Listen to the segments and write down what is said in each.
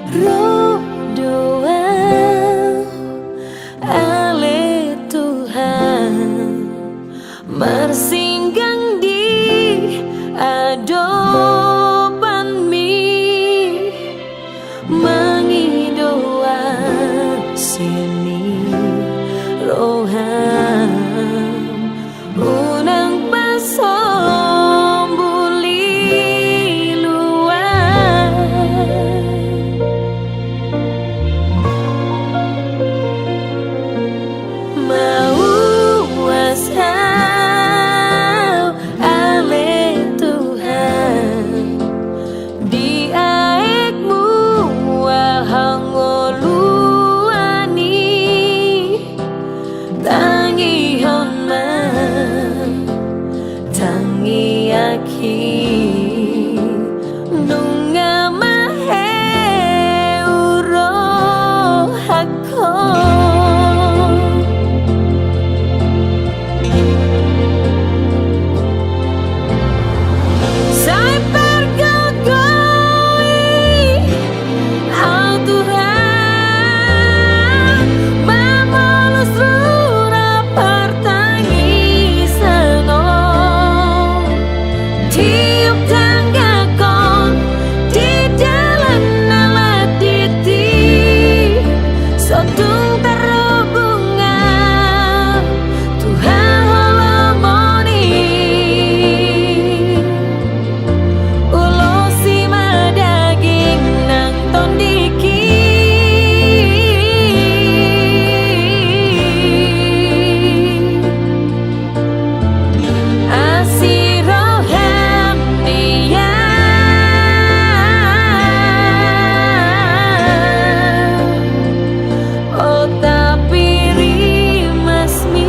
Roh doa ale Tuhan marsinggang di adopan mi mengidoa sini roham unang pasom buli luar mau wasau ale Tuhan di aekmu wahangoluani tangi honma tangi aki nunga mahe uro hako sai pergogoi au Tuhan mamolos rura pertangisano tiup tanggakon di dalam naladiti sotung terhubungan Tuhan holomoni ulosi madaging nang tondiki asiroham dia oh tapi rimasmi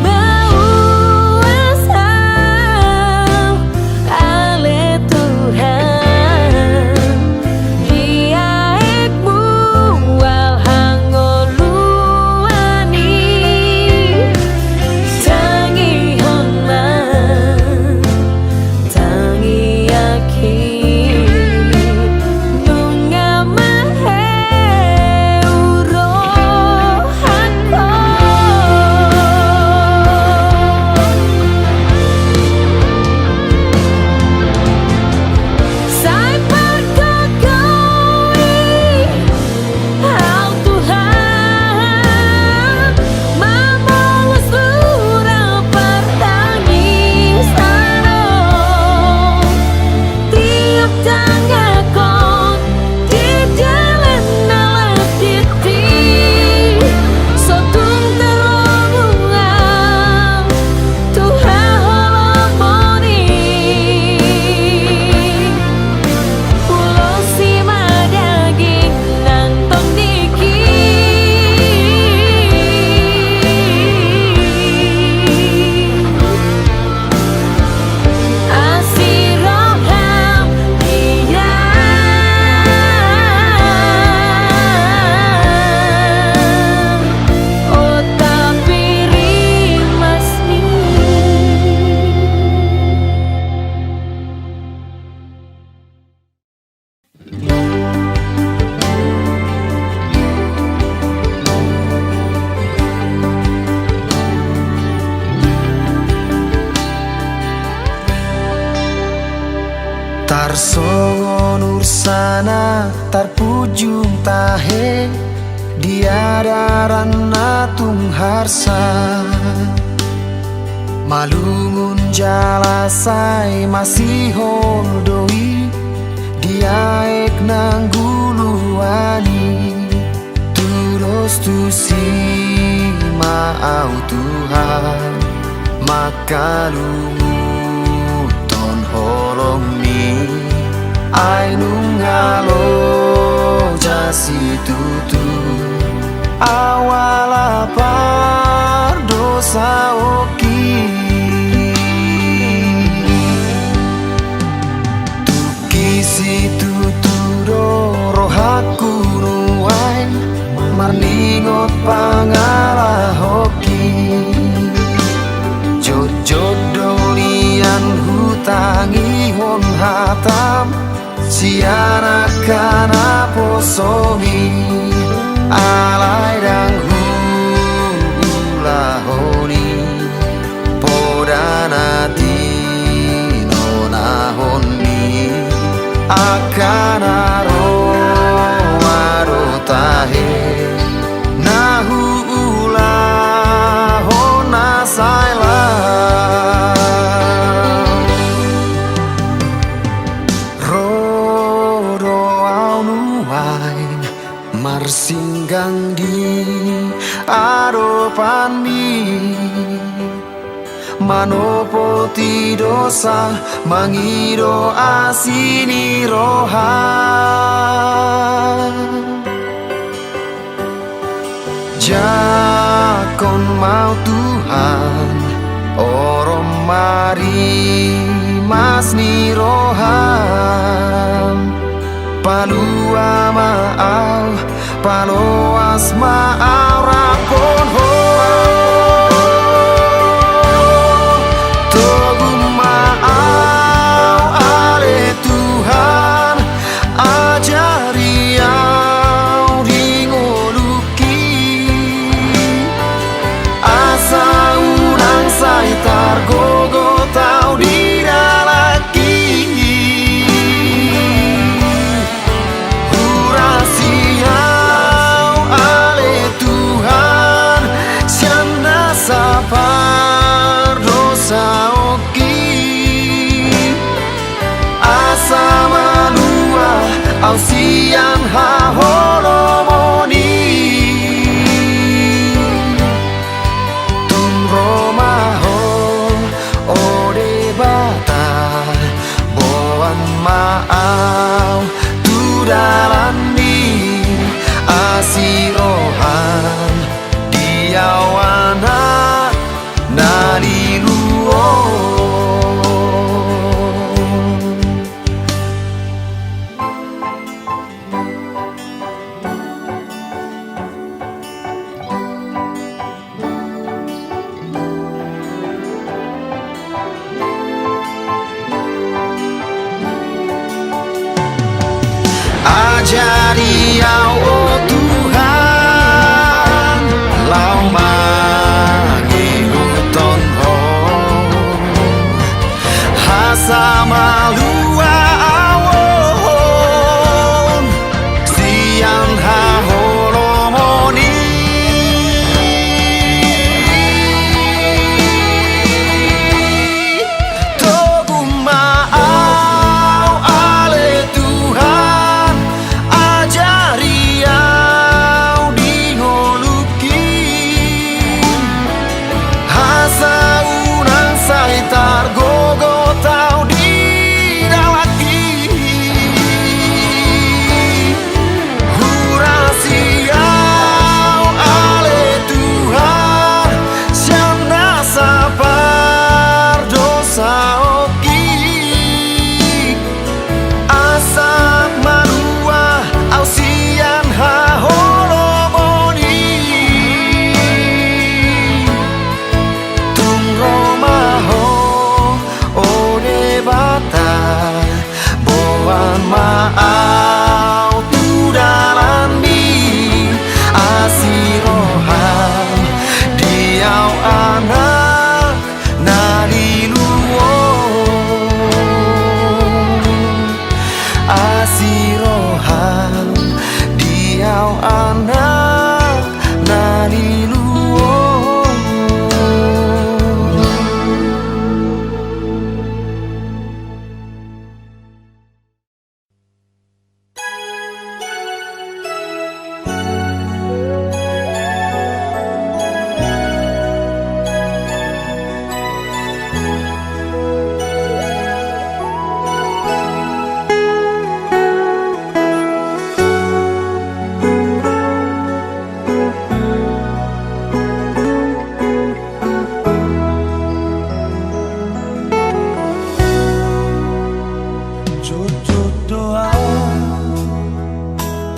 mau asal ale Tuhan di aekmu walhangoluani tangi honma tangi aki nunga mahe uro hako sai pergogoi au Tuhan mamolos rura pertangisano tiup tanggakon di dalam naladiti sotung terhubungan Tuhan holomoni ulosi madaging nang tondiki asiroham dia oh tapi rimasmi Tarsongon ursana tarpujung tahe diadaran natung harsa malungun jalasai masih holdoi diaek nangguluani terus tu si mau Tuhan maka lunguton holong ni ai nungalo jasi tutu awala par dosa oki tuki si tuturo rohaku nuai ingot pangalah hoki jojod dolian hutangi hon hatam siana kana posomi alai dang hula honi podana dino nahoni akana ro waro tahe nahu ula hona saila rodo au nuain marsinggang di aropan mi manopoti dosa mangiro asini rohan jakon mau Tuhan orom mari mas ni rohan palua maau paloas maau rakon ho au siang ha holomoni tum roma ho ode bata boan maau tu dalani asirohan diawana nari luo ajari au oh Tuhan lau magi huton ho hasa malua awon siang ha holomoni tobu maau ale Tuhan maau tu dalani asirohan diau anak nari luo asirohan diau anak nari luo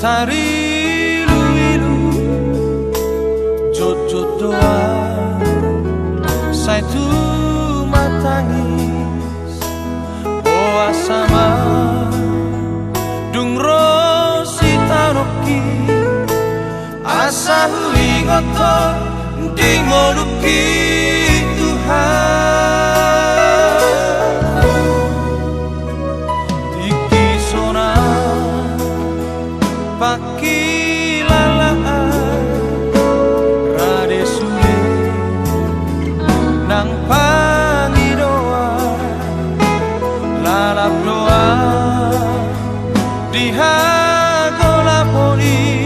tari ilu-ilu Jujur doa saya tuh matangis boa sama dung rosi taroki asa hui ngotor di ngoluki Tuhan tiki sona paki nang pangi doa lalap doa dihago laponi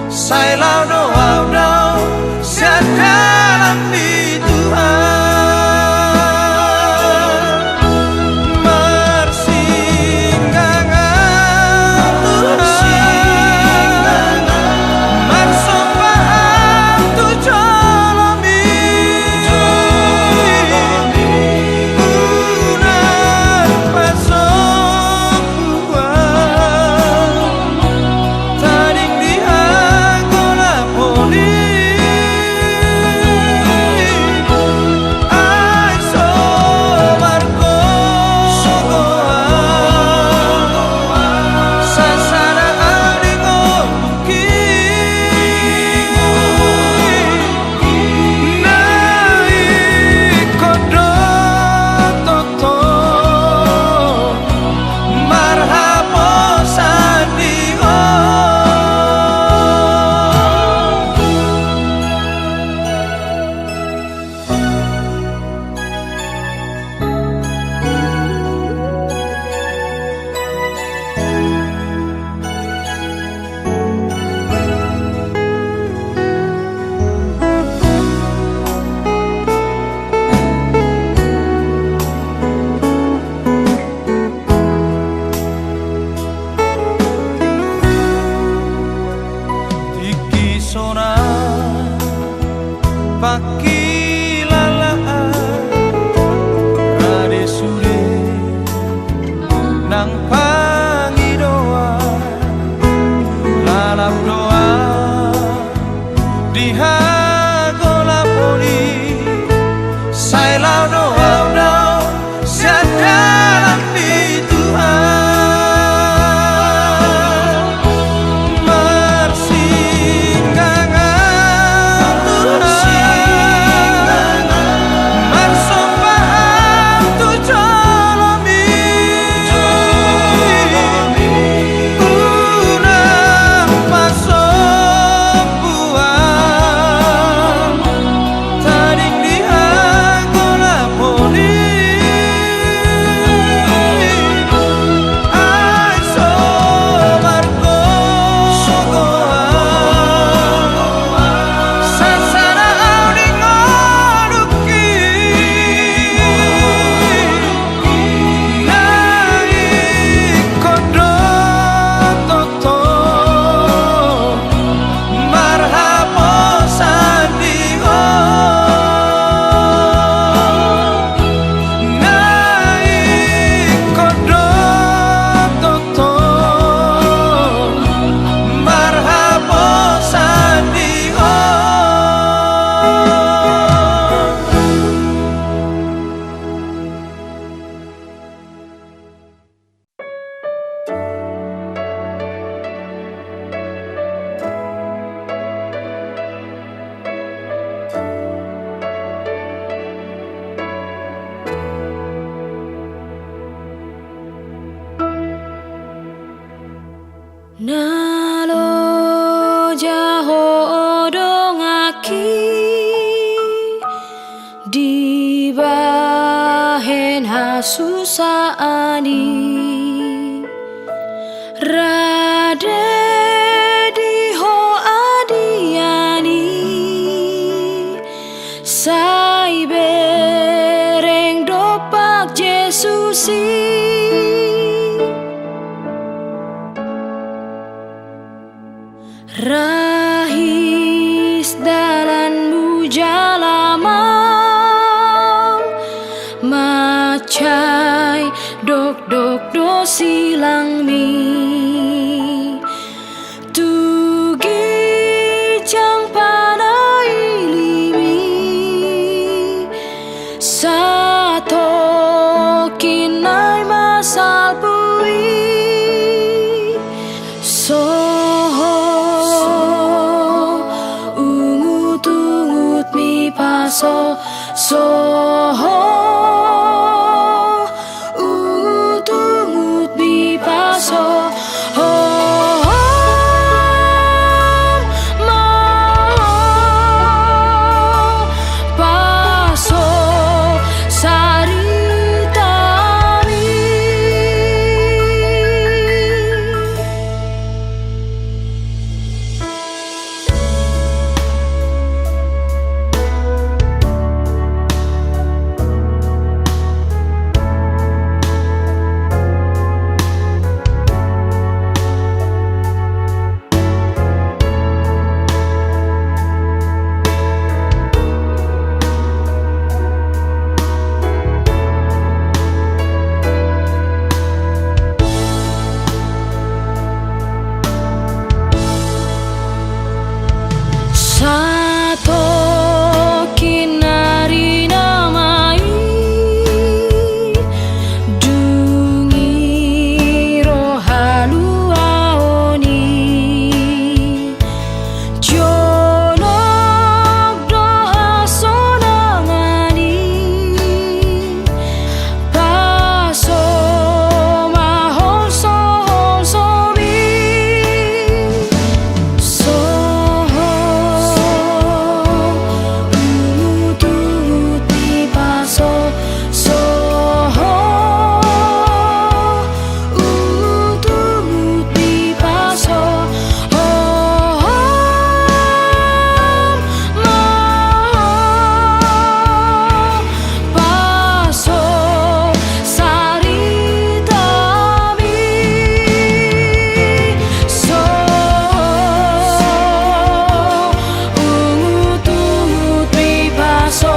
sai lau doa dau sia dalam di Tuhan marsinggangan Tuhan marsopaan tu jolomi paki lalaan rade sure nang pangi doa lalap doa dihago laponi sai lau doa dau sia dalam di Tuhan marsinggangan Tuhan marsopaan tu jolomi unang pasopuan taring dihago laponi ai somargo sogoa sasana audi ngoduki nai kodot toto marhabo sandiho nai kodot toto marhabo sandiho Nalo jaho dongaki di bahen hasusaani rade di ho adiani sai bereng dopak Yesusi rahis dalanmu jalamal macai dok dok do silang mi tugi chang pana Soho utungut bipaso ho mau paso saritami. Sato kinari namai dungi rohalu aoni jonok doha sonangani paso mahol sohol sobi soho utut bipaso soho utut bipaso ho mau paso saritami. Utut bipaso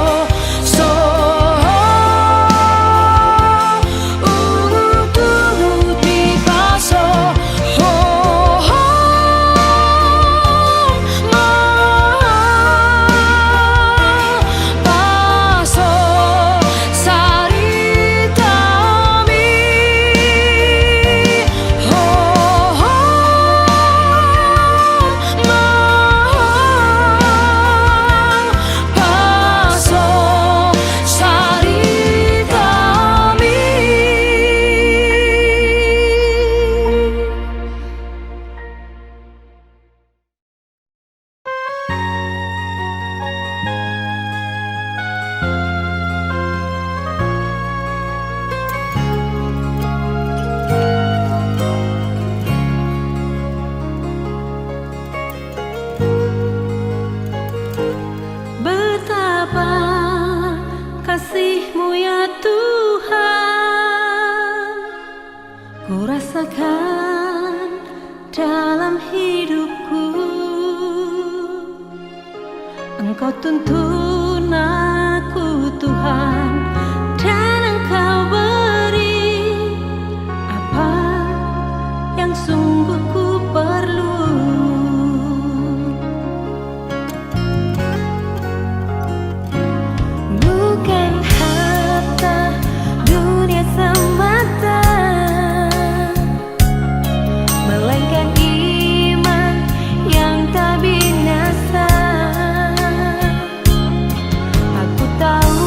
utut bipaso ho mau paso saritami ho mau paso saritami. Betapa kasih-Mu ya Tuhan, ku rasakan dalam hidupku. Engkau tuntun aku Tuhan, dan Engkau beri apa yang sungguh ku perlu. Bukan harta dunia semata, melainkan iman yang tak binasa. Aku tahu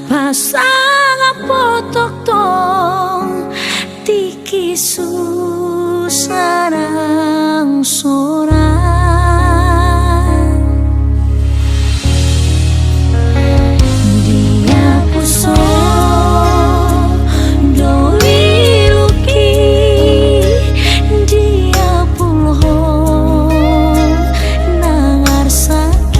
pasang potok tong tiki susarang sorang dia puso doi luki dia pulho nangar sakit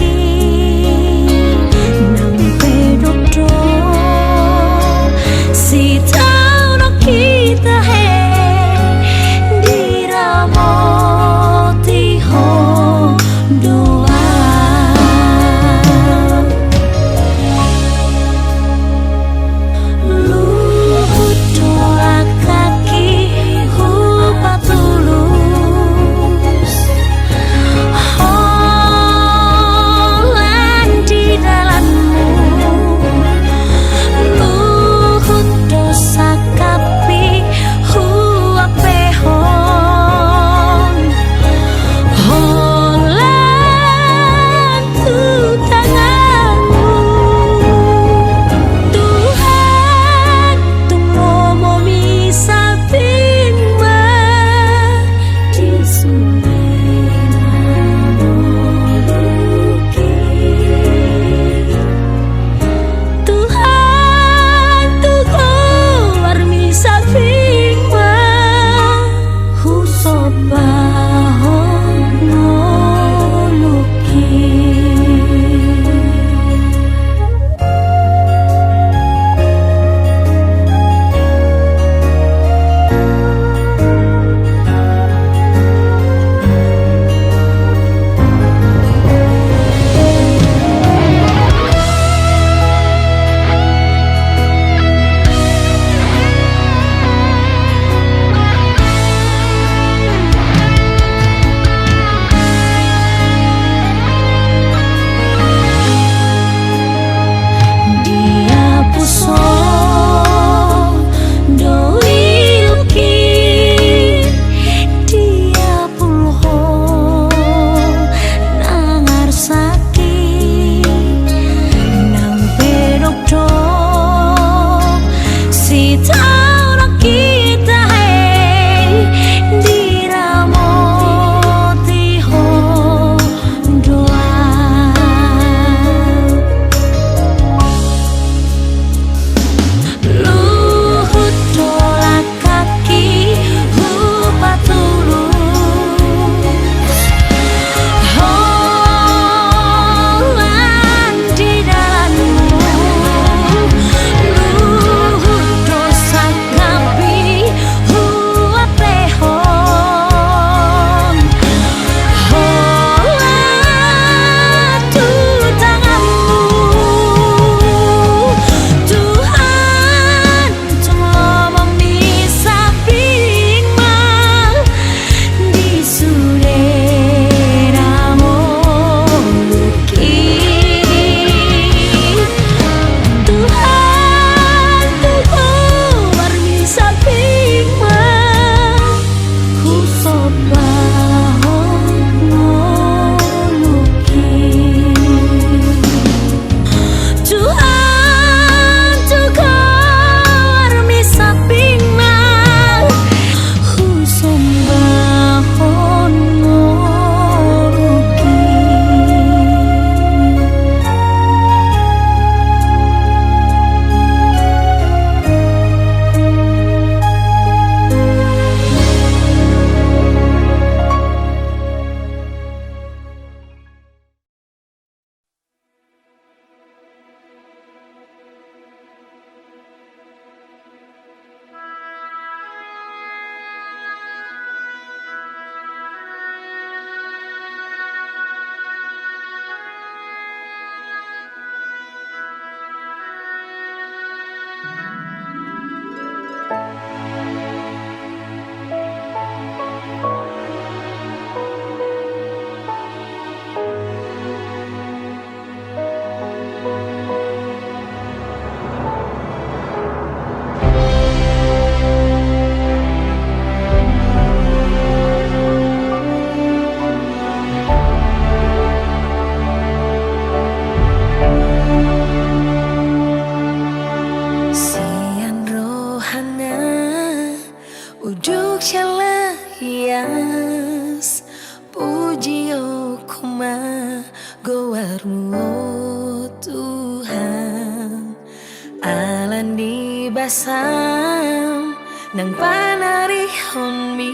sam nang panarihon mi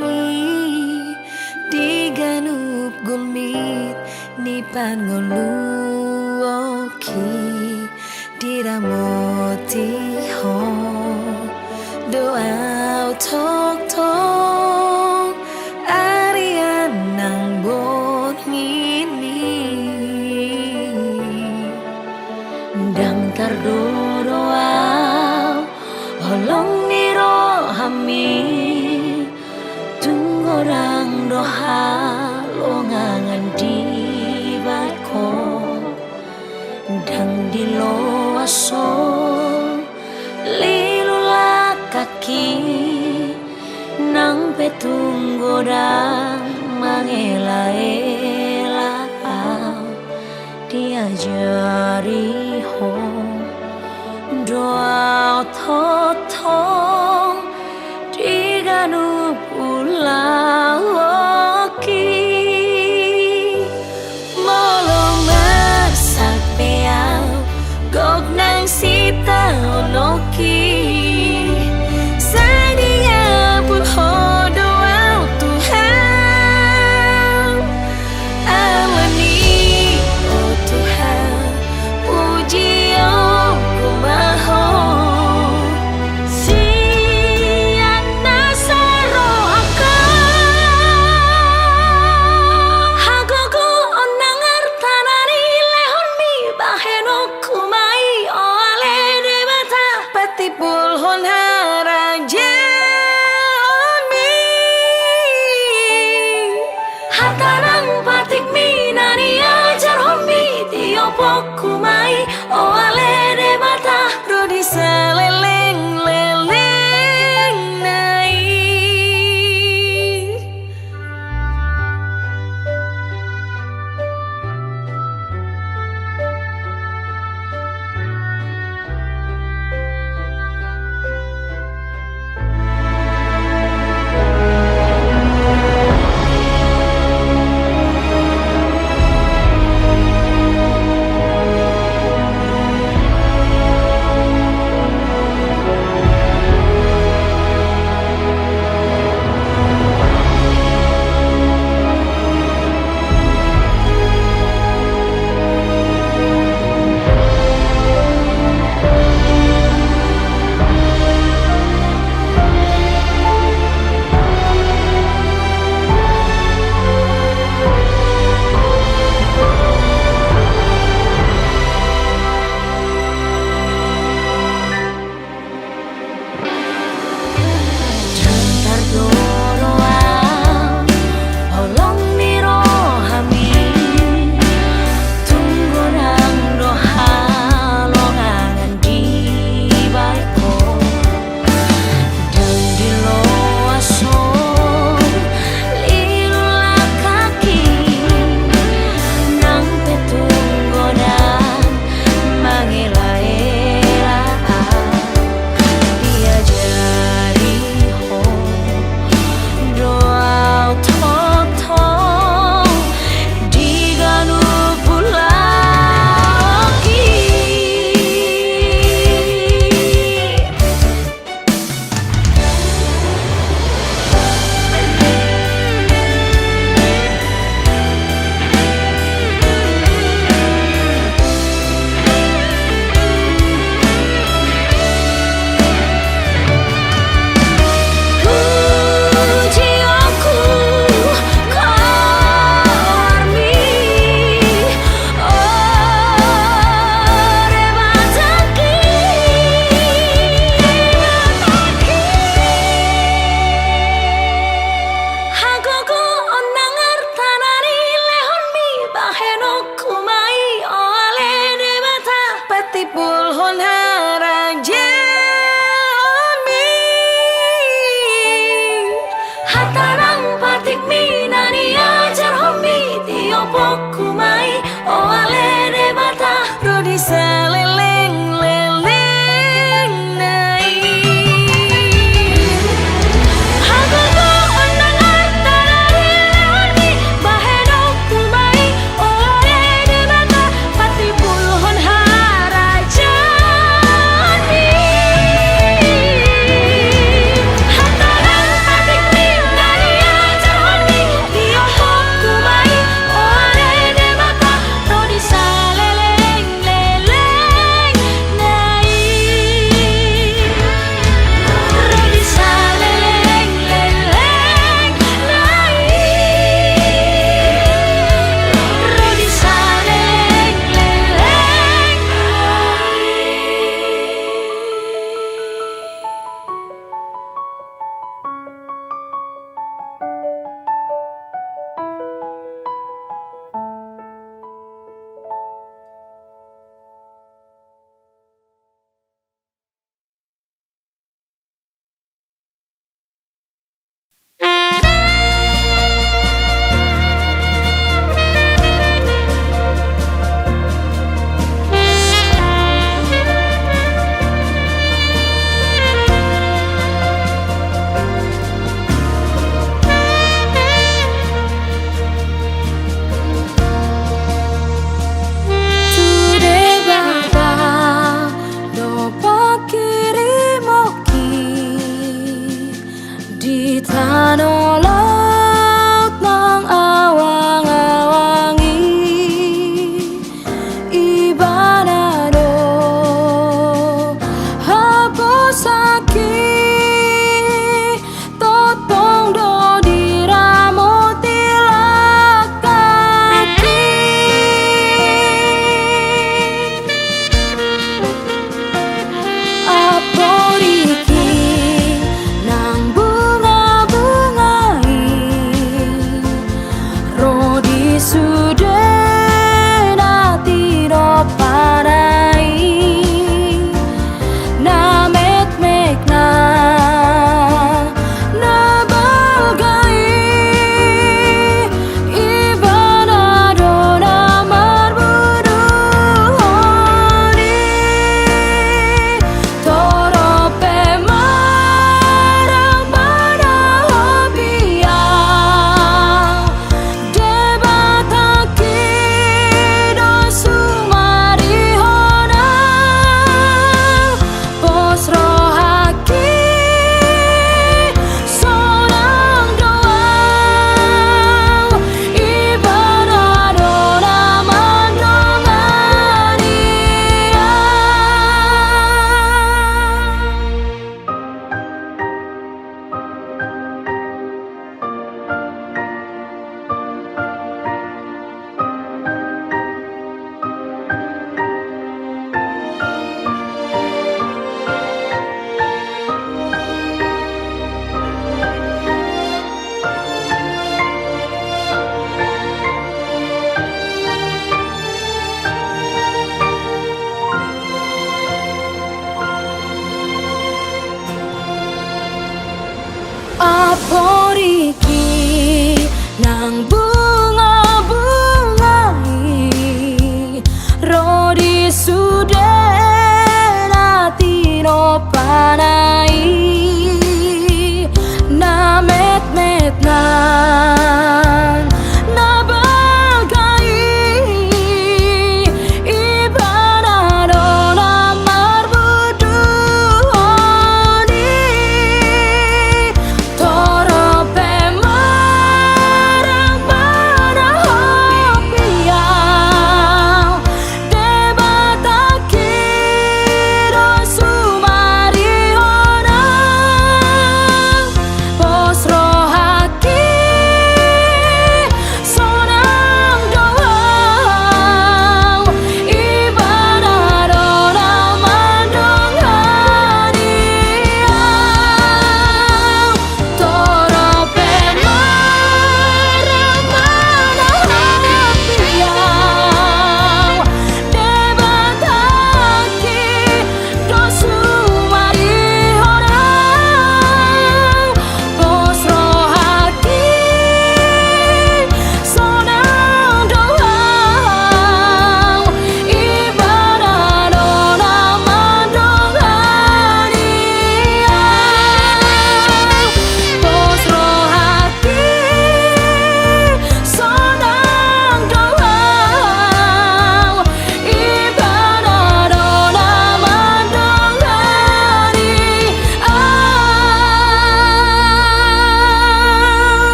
di ganup gumit ni pangoluoki diramoti ho doa tok tok arian nang bon ngini dang tardoa holong niro hami tunggorang doha longangan di bako dang di loaso lilula kaki nang petunggodang mangela-ela diajari ho doa totong diganu pulaoki molo masak peau gog nang sita onoki sadia pun ho doa Tuhan amani oh Tuhan puji oh kumaho sian nasaro hagogo onang artanari lehon mi baheno kumai oh ale debata patipul hon haraja on mi hatanang patik mi nani ajar homi tiopok kumai oh ale debata rodi seleleng leleng nai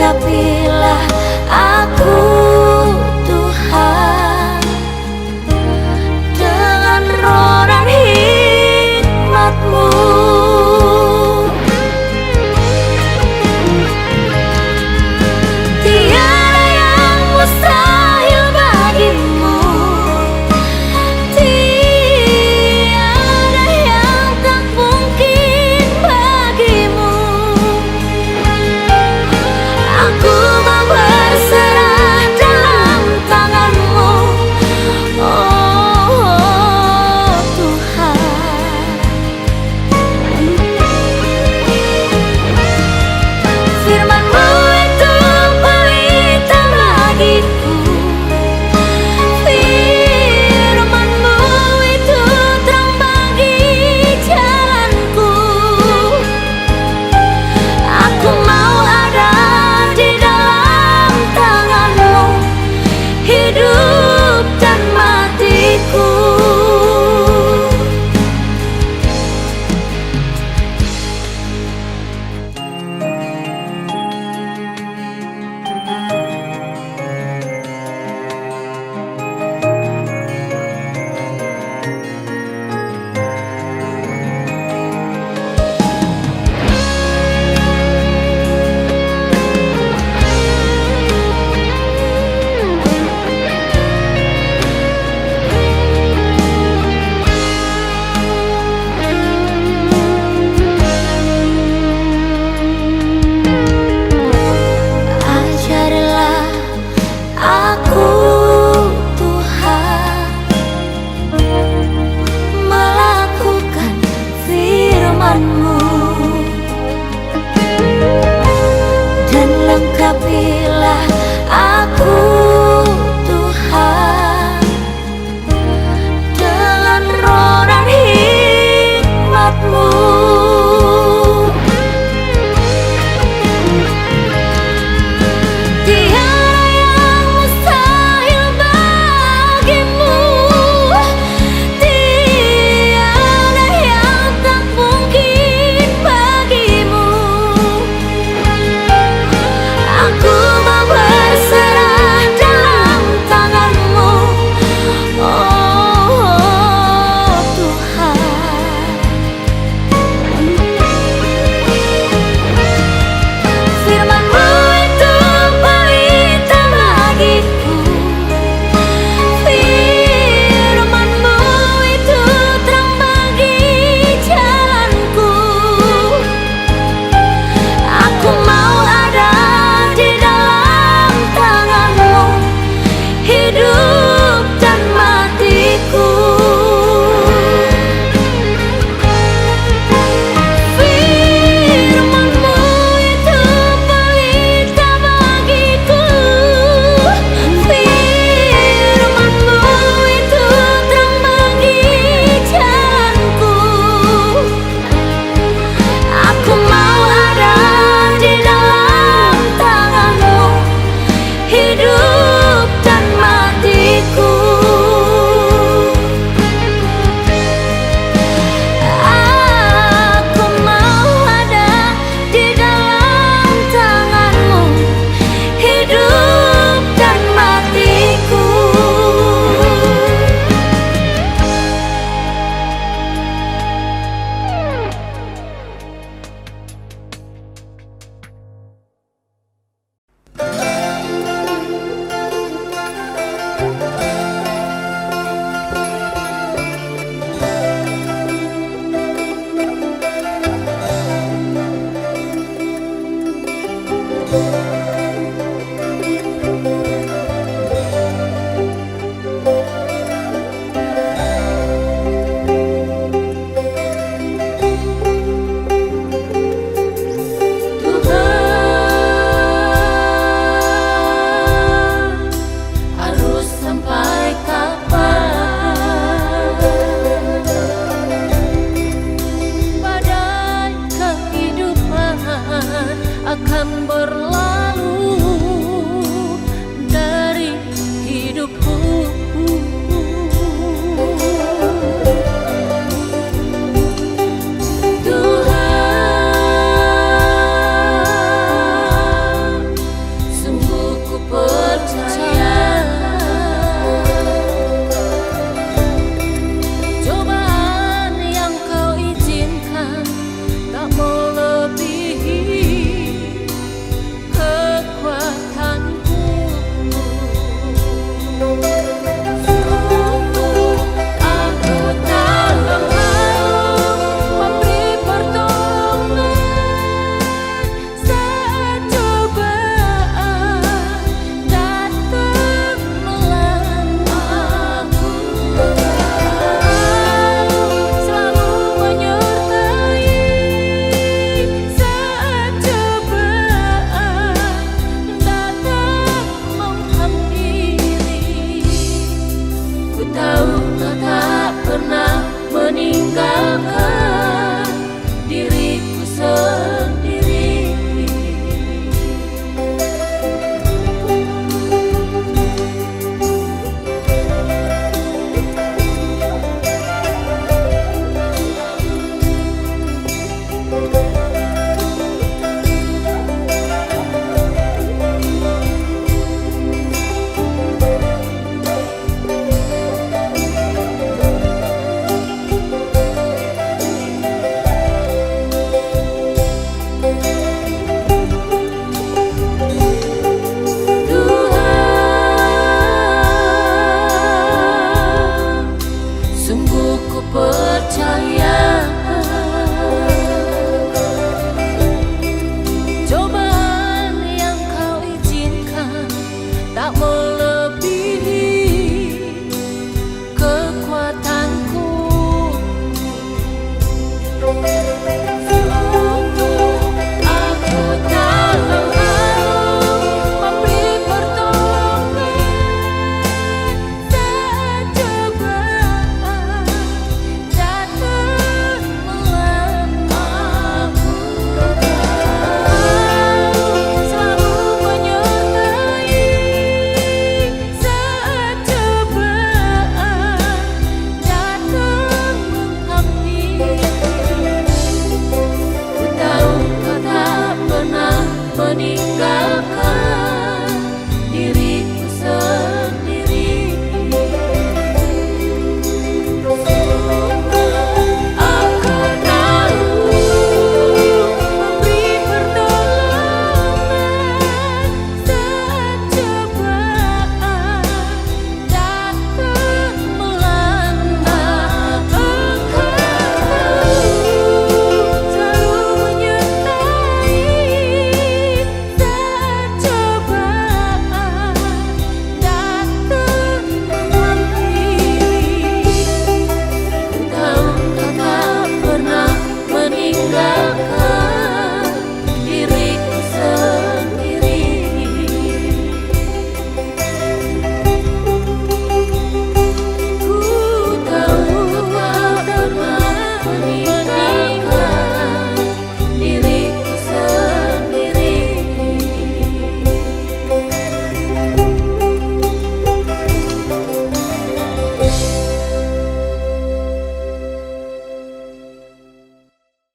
Tanggapilah aku.